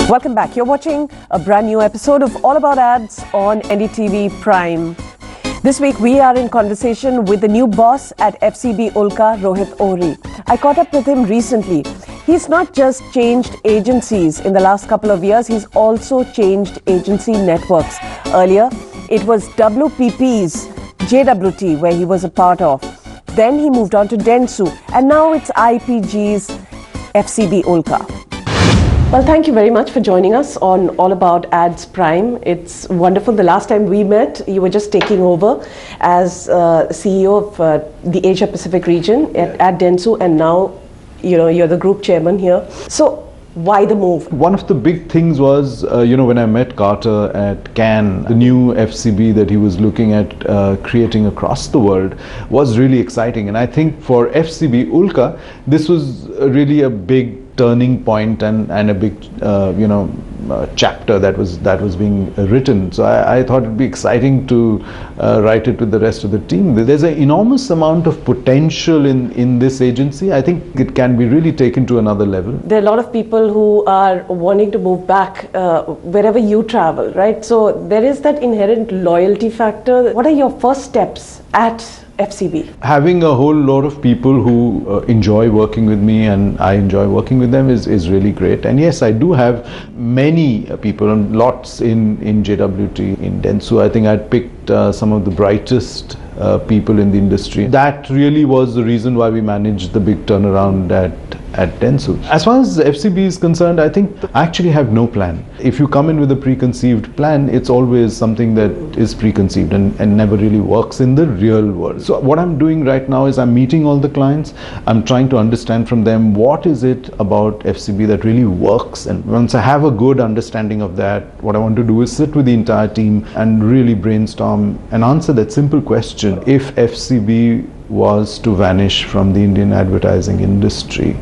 Welcome back. You're watching a brand new episode of All About Ads on NDTV Prime. This week we are in conversation with the new boss at FCB Ulka, Rohit Ohri. I caught up with him recently. He's not just changed agencies in the last couple of years, he's also changed agency networks. Earlier, it was WPP's JWT where he was a part of. Then he moved on to Dentsu, and now it's IPG's FCB Ulka. Well, thank you very much for joining us on All About Ads Prime. It's wonderful. The last time we met, you were just taking over as CEO of the Asia Pacific region at Dentsu, and now you're the group chairman here. So why the move? One of the big things was, when I met Carter at Cannes, the new FCB that he was looking at creating across the world was really exciting. And I think for FCB Ulka, this was really a big turning point and a big chapter that was being written. So I thought it'd be exciting to write it with the rest of the team. There's an enormous amount of potential in this agency. I think it can be really taken to another level. There are a lot of people who are wanting to move back wherever you travel, right? So there is that inherent loyalty factor. What are your first steps at FCB? Having a whole lot of people who enjoy working with me and I enjoy working with them is really great. And yes, I do have many people, and lots in JWT, in Dentsu. I think I'd picked some of the brightest people in the industry. That really was the reason why we managed the big turnaround at Dentsu. As far as FCB is concerned, I think I actually have no plan. If you come in with a preconceived plan, it's always something that is preconceived and never really works in the real world. So what I'm doing right now is I'm meeting all the clients. I'm trying to understand from them what is it about FCB that really works. And once I have a good understanding of that, what I want to do is sit with the entire team and really brainstorm and answer that simple question. If FCB was to vanish from the Indian advertising industry,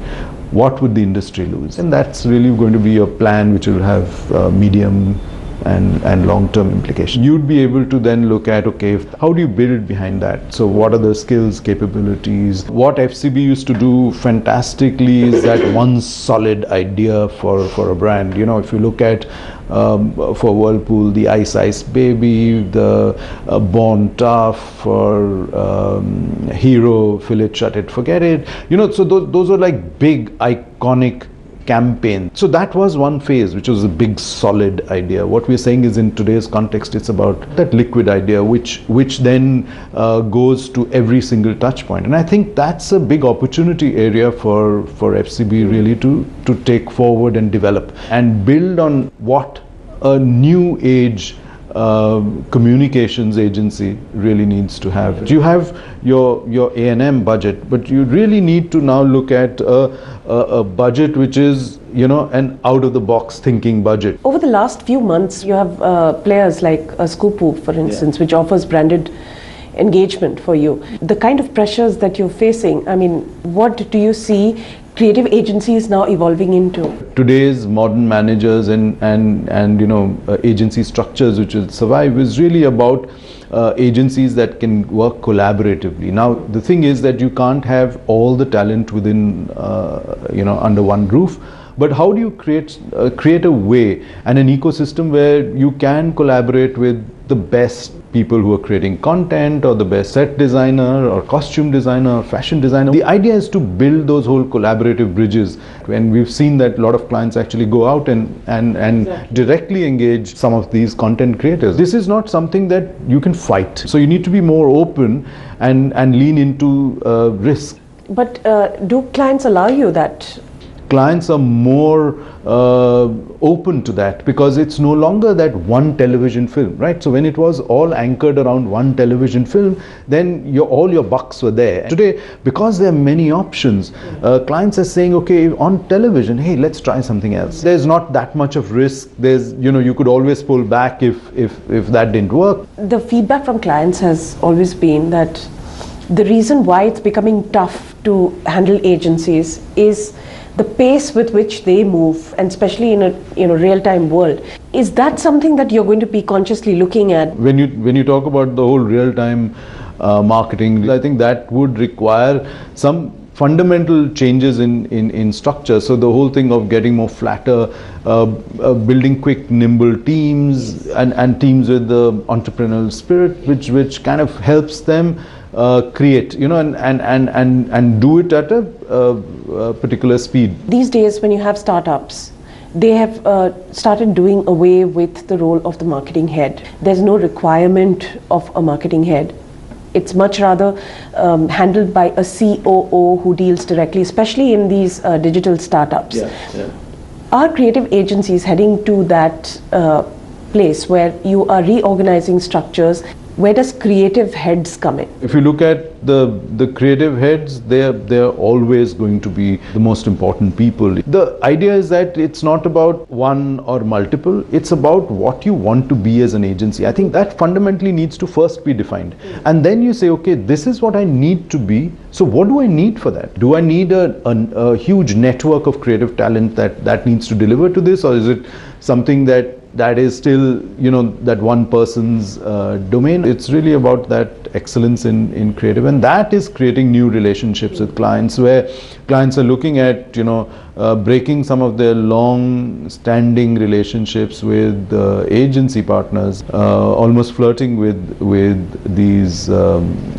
what would the industry lose? And that's really going to be a plan which will have medium and long-term implications. You'd be able to then look at, okay, how do you build behind that? So what are the skills, capabilities? What FCB used to do fantastically is that one solid idea for a brand. If you look at for Whirlpool, the Ice Baby, the Born Tough, for Hero, Fill It, Shut It, Forget It. So those are like big, iconic campaign. So that was one phase, which was a big solid idea. What we're saying is, in today's context, it's about that liquid idea which then goes to every single touch point. And I think that's a big opportunity area for FCB really to take forward and develop and build on what a new age communications agency really needs to have. You have your A&M budget, but you really need to now look at a budget which is an out-of-the-box thinking budget. Over the last few months, you have players like Scoopoo, for instance, which offers branded engagement for you. The kind of pressures that you're facing, what do you see creative agencies now evolving into? Today's modern managers and agency structures which will survive is really about agencies that can work collaboratively. Now the thing is that you can't have all the talent within under one roof. But how do you create a way and an ecosystem where you can collaborate with the best people who are creating content, or the best set designer or costume designer or fashion designer? The idea is to build those whole collaborative bridges. And we've seen that a lot of clients actually go out and exactly directly engage some of these content creators. This is not something that you can fight. So you need to be more open and lean into risk. But do clients allow you that? Clients are more open to that because it's no longer that one television film, right? So when it was all anchored around one television film, then all your bucks were there. Today, because there are many options, clients are saying, okay, on television, hey, let's try something else. There's not that much of risk. There's, you could always pull back if that didn't work. The feedback from clients has always been that the reason why it's becoming tough to handle agencies is the pace with which they move, and especially in a real-time world. Is that something that you're going to be consciously looking at? When you talk about the whole real-time marketing, I think that would require some fundamental changes in structure. So the whole thing of getting more flatter, building quick, nimble teams, and teams with the entrepreneurial spirit, which kind of helps them create, and do it at a particular speed. These days, when you have startups, they have started doing away with the role of the marketing head. There's no requirement of a marketing head. It's much rather handled by a COO who deals directly, especially in these digital startups. Are creative agencies heading to that place where you are reorganizing structures? Where does creative heads come in? If you look at the creative heads, they're always going to be the most important people. The idea is that it's not about one or multiple, it's about what you want to be as an agency. I think that fundamentally needs to first be defined. And then you say, okay, this is what I need to be. So what do I need for that? Do I need a huge network of creative talent that needs to deliver to this? Or is it something that is still, that one person's domain? It's really about that excellence in creative, and that is creating new relationships with clients, where clients are looking at, breaking some of their long-standing relationships with agency partners, almost flirting with these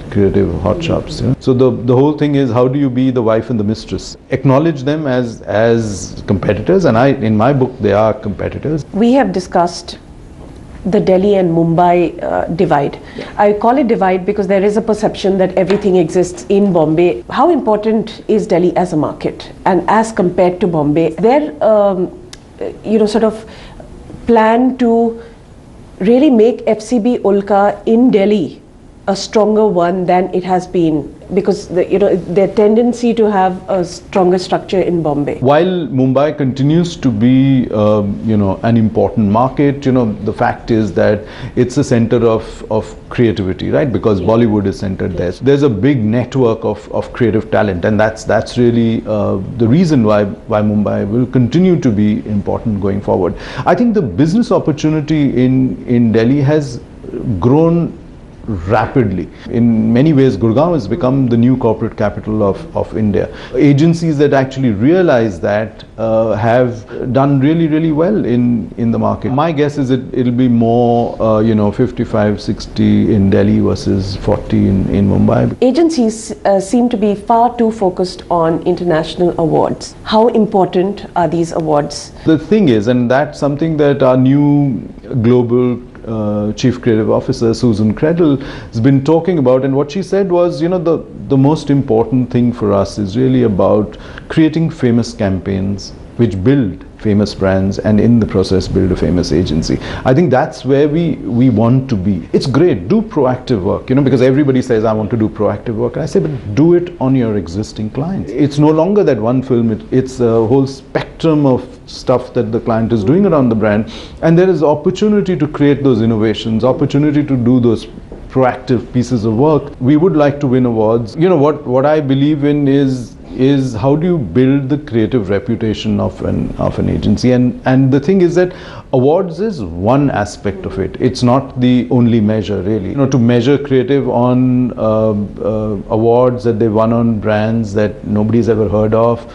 creative hot shops. So the whole thing is, how do you be the wife and the mistress? Acknowledge them as competitors, and in my book, they are competitors. We have discussed the Delhi and Mumbai divide. I call it divide because there is a perception that everything exists in Bombay. How important is Delhi as a market, and as compared to Bombay? Their sort of plan to really make FCB Ulka in Delhi a stronger one than it has been, because their tendency to have a stronger structure in Bombay. While Mumbai continues to be an important market, the fact is that it's a center of creativity, right? Because Bollywood is centered there. There's a big network of creative talent, and that's really the reason why Mumbai will continue to be important going forward. I think the business opportunity in Delhi has grown rapidly. In many ways, Gurgaon has become the new corporate capital of India. Agencies that actually realize that have done really, really well in the market. My guess is it'll be more 55-60 in Delhi versus 40 in Mumbai. Agencies seem to be far too focused on international awards. How important are these awards? The thing is, and that's something that our new global Chief Creative Officer Susan Credle has been talking about, and what she said was, the most important thing for us is really about creating famous campaigns which build famous brands, and in the process build a famous agency. I think that's where we want to be. It's great, do proactive work, because everybody says I want to do proactive work, and I say, but do it on your existing clients. It's no longer that one film, it's a whole spectrum of stuff that the client is doing around the brand, and there is opportunity to create those innovations, opportunity to do those proactive pieces of work. We would like to win awards. What I believe in is how do you build the creative reputation of an agency, and the thing is that awards is one aspect of it. It's not the only measure, really. To measure creative on awards that they won on brands that nobody's ever heard of,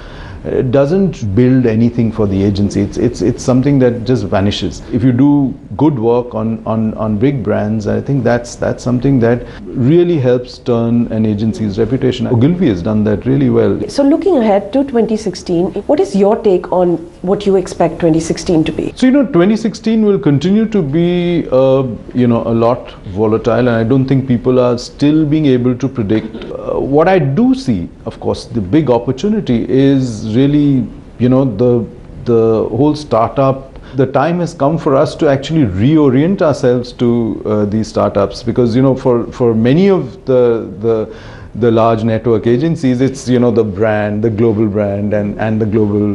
it doesn't build anything for the agency. It's something that just vanishes. If you do good work on big brands, I think that's something that really helps turn an agency's reputation. Ogilvy has done that really well. So looking ahead to 2016, what is your take on what you expect 2016 to be? So 2016 will continue to be a lot volatile, and I don't think people are still being able to predict. What I do see, of course, the big opportunity is really the whole startup. The time has come for us to actually reorient ourselves to these startups, because for many of the large network agencies, it's the brand, the global brand, and the global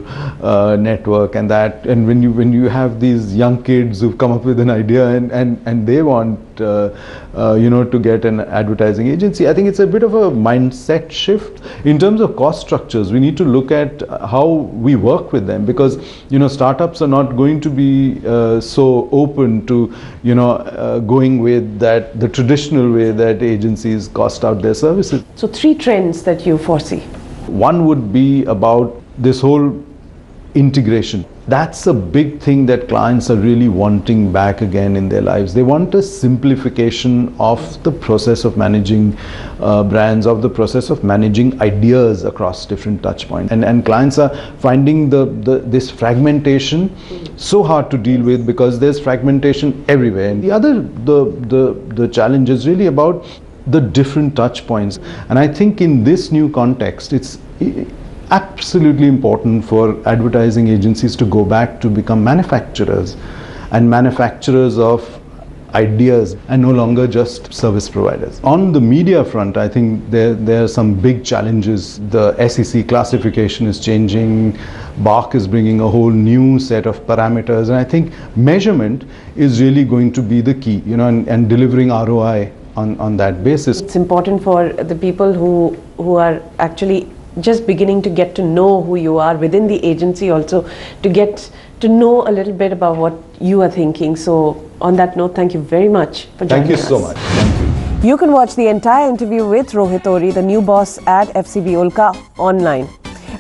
network, and when you have these young kids who've come up with an idea and they want to get an advertising agency, I think it's a bit of a mindset shift. In terms of cost structures, we need to look at how we work with them, because startups are not going to be so open to going with the traditional way that agencies cost out their services. So 3 trends that you foresee. One would be about this whole integration. That's a big thing that clients are really wanting back again in their lives. They want a simplification of the process of managing brands, of the process of managing ideas across different touch points. And clients are finding this fragmentation so hard to deal with because there's fragmentation everywhere. And the challenge is really about the different touch points. And I think in this new context, it's absolutely important for advertising agencies to go back to become manufacturers and manufacturers of ideas and no longer just service providers. On the media front, I think there are some big challenges. The SEC classification is changing. BARC is bringing a whole new set of parameters, and I think measurement is really going to be the key, and delivering ROI on that basis. It's important for the people who are actually just beginning to get to know who you are within the agency, also to get to know a little bit about what you are thinking. So on that note, thank you very much for joining us. Thank you so much. Thank you. You can watch the entire interview with Rohit Ohri, the new boss at FCB Ulka, online.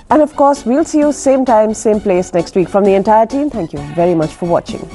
And of course, we'll see you same time, same place next week. From the entire team, thank you very much for watching.